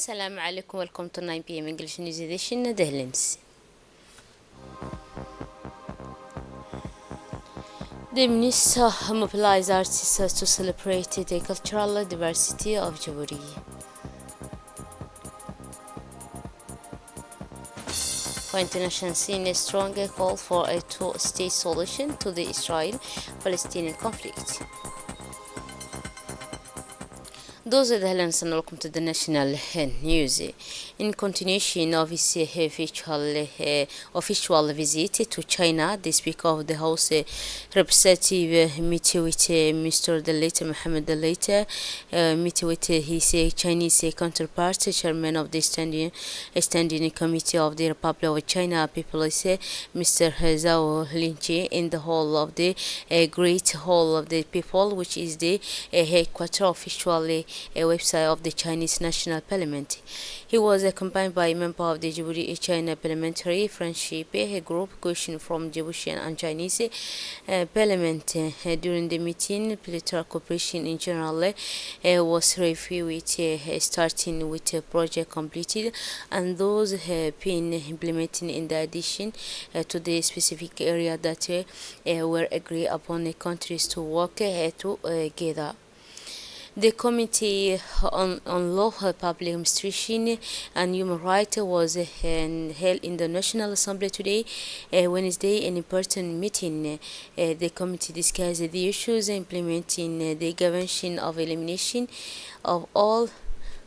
Assalamu alaikum, welcome to 9 p.m. English News Edition, Netherlands. The minister mobilized artists to celebrate the cultural diversity of Djibouti. For international scene, a strong call for a two-state solution to the Israel-Palestinian conflict. Those are the headlines and welcome to the national news. In continuation of his official visit to China, the Speaker of the House Representative met with Mr. Delaite Mohammed Delaite, met with his Chinese counterpart, Chairman of the Standing Committee of the Republic of China People's Mr. Zhao Linji in the Hall of the Great Hall of the People, which is the headquarters officially a website of the Chinese National Parliament. He was accompanied by a member of the Djibouti-China Parliamentary Friendship Group, questioned from Djiboutian and Chinese Parliament. During the meeting, bilateral cooperation in general was reviewed, starting with a project completed and those been implemented in the addition to the specific area that were agreed upon the countries to work together. The Committee on Law, Public Administration and Human Rights was held in the National Assembly today, Wednesday, an important meeting. The committee discussed the issues implementing the Convention of Elimination of all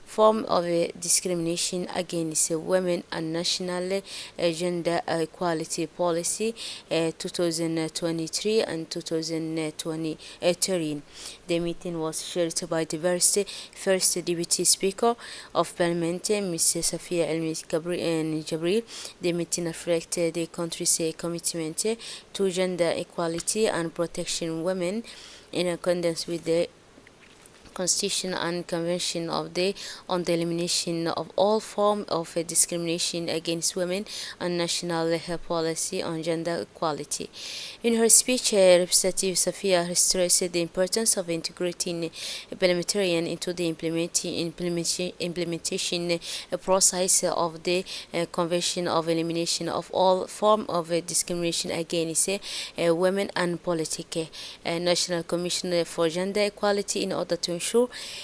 form of discrimination against women and national gender equality policy 2023 and 2023. The meeting was chaired by the first Deputy Speaker of Parliament, Ms. Safia Jabril. The meeting reflected the country's commitment to gender equality and protection of women in accordance with the Constitution and Convention on the Elimination of all forms of discrimination against women and national policy on gender equality. In her speech, Representative Safia stressed the importance of integrating parliamentarians into the implementation process of the Convention of Elimination of all forms of discrimination against women and politics. National Commission for Gender Equality in order to ensure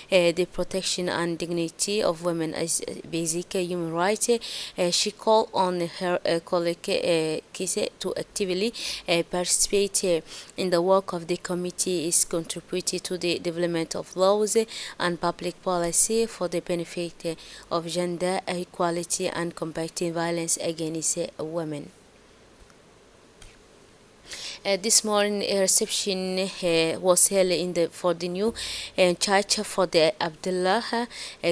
the protection and dignity of women as basic human rights. She called on her colleagues to actively participate in the work of the committee is contributing to the development of laws and public policy for the benefit of gender equality and combating violence against women. This morning, a reception was held for the new church for the Abdullah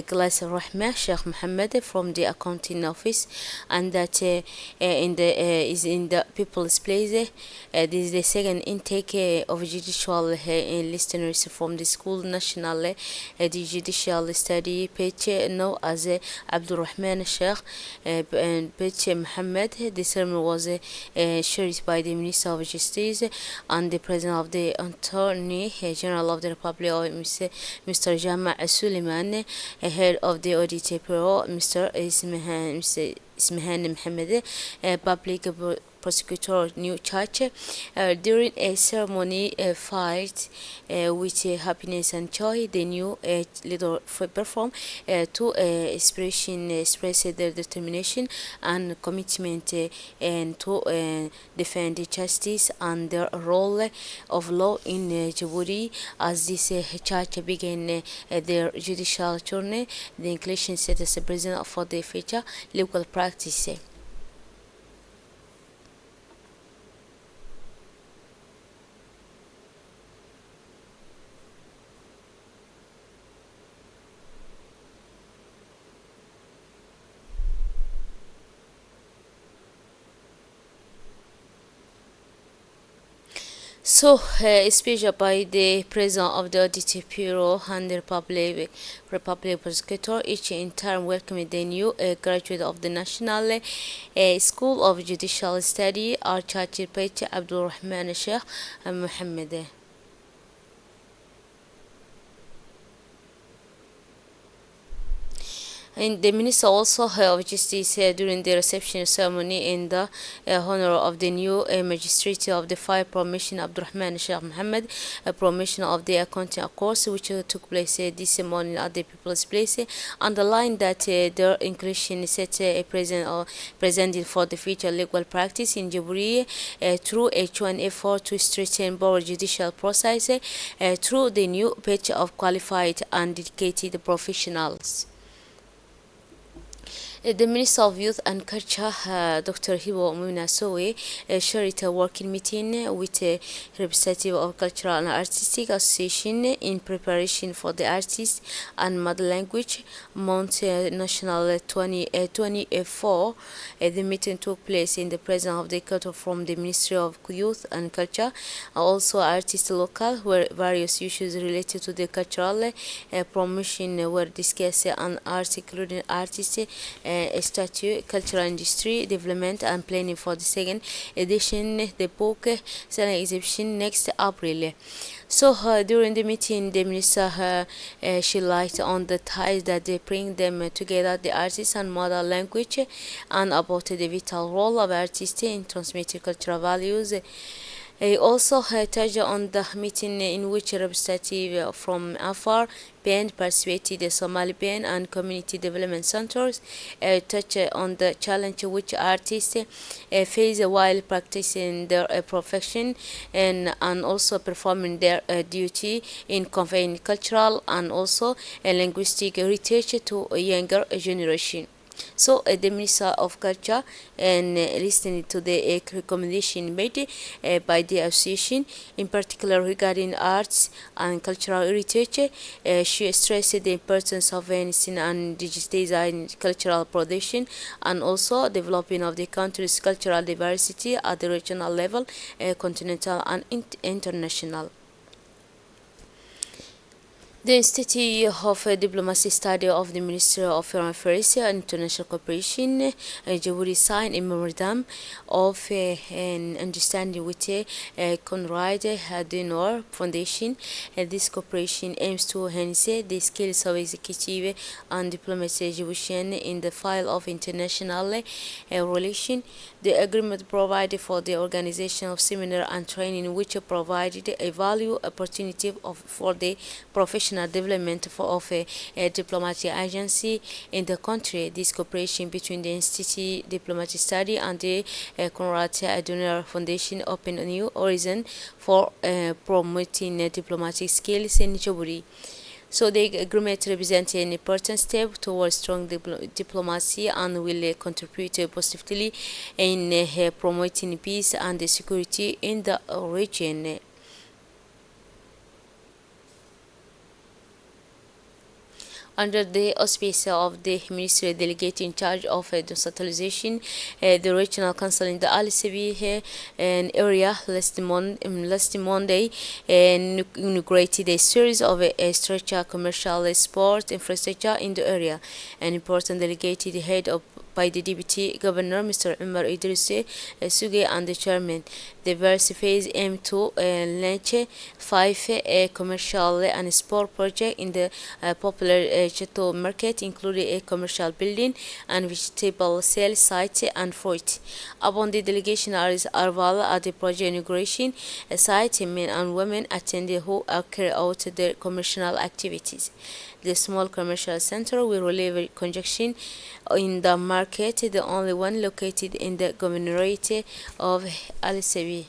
Glass Rahmah Sheikh Mohammed from the accounting office, and that is in the People's Place. This is the second intake of judicial listeners from the school national the judicial study page known as Abdul Rahman Sheikh page Mohammed. The sermon was shared by the Minister of Justice and the President of the Attorney General of the Republic of Mr. Jama' Suleiman, head of the Audit Bureau, Mr. Ismahan Mohammed, public prosecutor New Church. During a ceremony filled with happiness and joy, the new leader performed to express their determination and commitment and to defend justice and their role of law in Djibouti. As this church began their judicial journey, the inclusion set as a president for the future legal practice. So, speech by the President of the Audit Bureau and the Republic Prosecutor, each in turn welcomed the new graduate of the National School of Judicial Study, Archbishop Abdul Rahman Sheikh Mohammed. And the minister also of justice during the reception ceremony in the honor of the new magistrate of the fire promotion Abdurrahman Sheikh Mohammed, promotion of the accounting course which took place this morning at the People's Place, underlined that their inclusion set a present for the future legal practice in Djibouti through a joint effort to strengthen both judicial process through the new batch of qualified and dedicated professionals. The Minister of Youth and Culture, Dr. Hibo Muna Sowe, shared a working meeting with a representative of Cultural and Artistic Association in preparation for the Artist and Mother Language Month National 2024. The meeting took place in the presence of the Culture from the Ministry of Youth and Culture, also artists local, where various issues related to the cultural promotion were discussed and arts, including artists, statue, cultural industry development and planning for the second edition, the book selling exhibition next April. So during the meeting, the minister she light on the ties that they bring them together, the artists and mother language, and about the vital role of artists in transmitting cultural values. He also touched on the meeting in which representatives from Afar, Band participated, the Somali Band and Community Development Centers touched on the challenge which artists face while practicing their profession and also performing their duty in conveying cultural and also linguistic heritage to a younger generation. So the Minister of Culture and listening to the recommendation made by the association, in particular regarding arts and cultural heritage, she stressed the importance of enhancing and digitizing cultural production and also developing of the country's cultural diversity at the regional level, continental and international. The Institute of Diplomacy Study of the Ministry of Foreign Affairs and International Cooperation Djibouti signed a memorandum of an understanding with Konrad Adenauer Foundation. This cooperation aims to enhance the skills of executive and diplomatic Djiboutian in the field of international relations. The agreement provided for the organization of seminar and training, which provided a value opportunity for the professional development of a diplomatic agency in the country. This cooperation between the Institute Diplomatic Study and the Konrad Adenauer Foundation opened a new horizon for promoting diplomatic skills in Djibouti. So the agreement represents an important step towards strong diplomacy and will contribute positively in promoting peace and security in the region. Under the auspices of the ministry delegate in charge of decentralization, the regional council in the Ali Sebi area last Monday inaugurated a series of structured commercial sport infrastructure in the area. An important delegated head of by the Deputy Governor, Mr. Umar Idris Suge, and the Chairman. The first phase aimed to launch 5 commercial and sport projects in the popular Chateau Market, including a commercial building and vegetable sale site and fruit. Upon the delegation arrival at the project inauguration site, men and women attended who carry out their commercial activities. The small commercial center will relieve congestion in the market, the only one located in the governorate of Ali Sebi.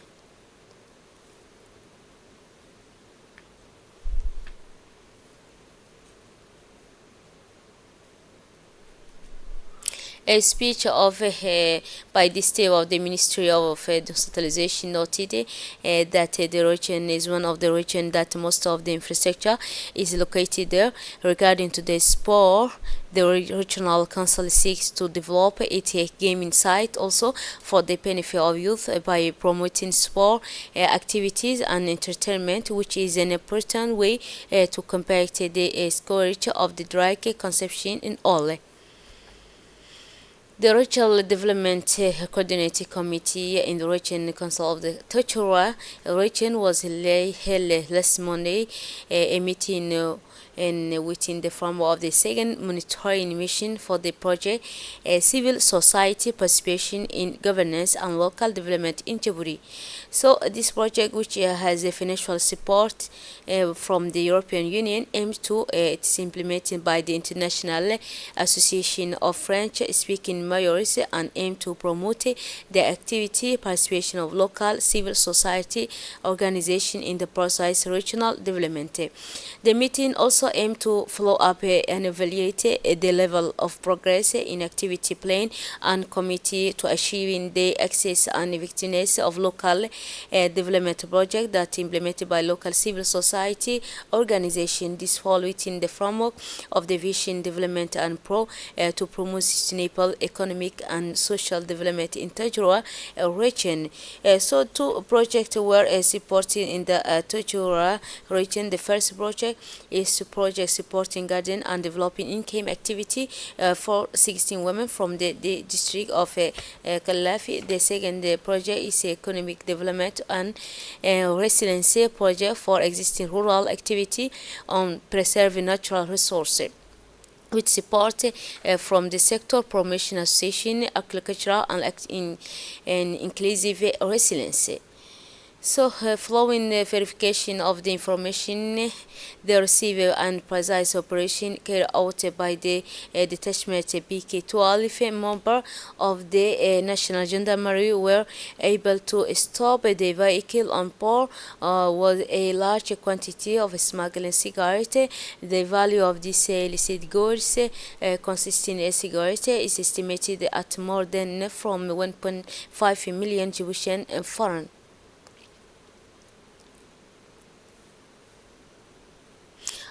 A speech of by the staff of the Ministry of Decentralization noted that the region is one of the regions that most of the infrastructure is located there. Regarding to the sport, the regional council seeks to develop its gaming site also for the benefit of youth by promoting sport activities and entertainment, which is an important way to combat the scourge of the drug consumption in all. The Regional Development Coordinating Committee in the Region Council of the Tachura region was held last Monday, a meeting and within the framework of the second monitoring mission for the project, civil society participation in governance and local development in Djibouti. So this project, which has a financial support from the European Union, aims to it's implemented by the International Association of French-speaking Mayors and aim to promote the activity participation of local civil society organization in the process regional development. The meeting also aimed to follow up and evaluate the level of progress in activity plan and committee to achieving the access and effectiveness of local development project that implemented by local civil society organization. This fall within the framework of the Vision Development and Pro to promote sustainable economic and social development in Tajura region. So two projects were supported in the Tajura region. The first project is to project supporting garden and developing income activity for 16 women from the district of Kalafi. The second project is economic development and resiliency project for existing rural activity on preserving natural resources with support from the sector promotion association, agricultural and inclusive resilience. So, following the verification of the information, the receiver and precise operation carried out by the detachment BK-12 member of the National Gendarmerie were able to stop the vehicle on board with a large quantity of smuggling cigarettes. The value of this illicit goods consisting of cigarettes is estimated at more than from 1.5 million Djiboutian francs.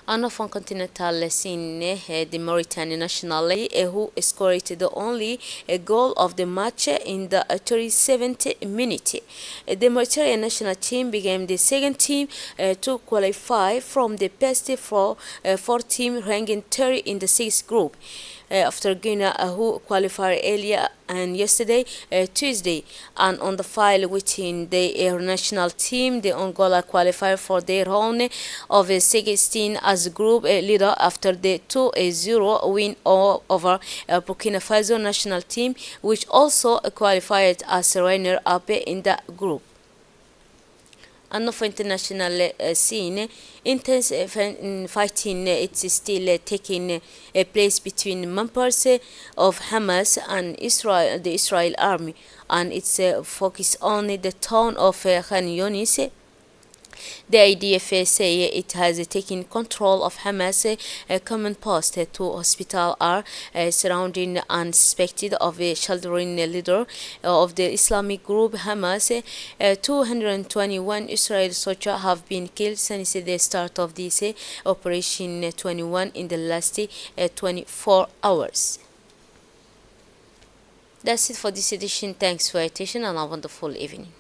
On a continental scene, the Mauritanian national who scored the only goal of the match in the 37th minute. The Mauritanian national team became the second team to qualify from the best four team ranking third in the sixth group. After Guinea, who qualified earlier and yesterday, Tuesday, and on the file within the national team, the Angola qualified for their round of 16 as group leader after the 2-0 win over Burkina Faso national team, which also qualified as runner-up in the group. And of international scene, intense fighting it's still taking place between members of Hamas and Israel, the Israel army, and it's focused on the town of Khan Yunis. The IDF say it has taken control of Hamas command post to hospital are surrounding and suspected of a sheltering leader of the Islamic group Hamas. 221 Israeli soldiers have been killed since the start of this operation 21 in the last 24 hours. That's it for this edition. Thanks for your attention and a wonderful evening.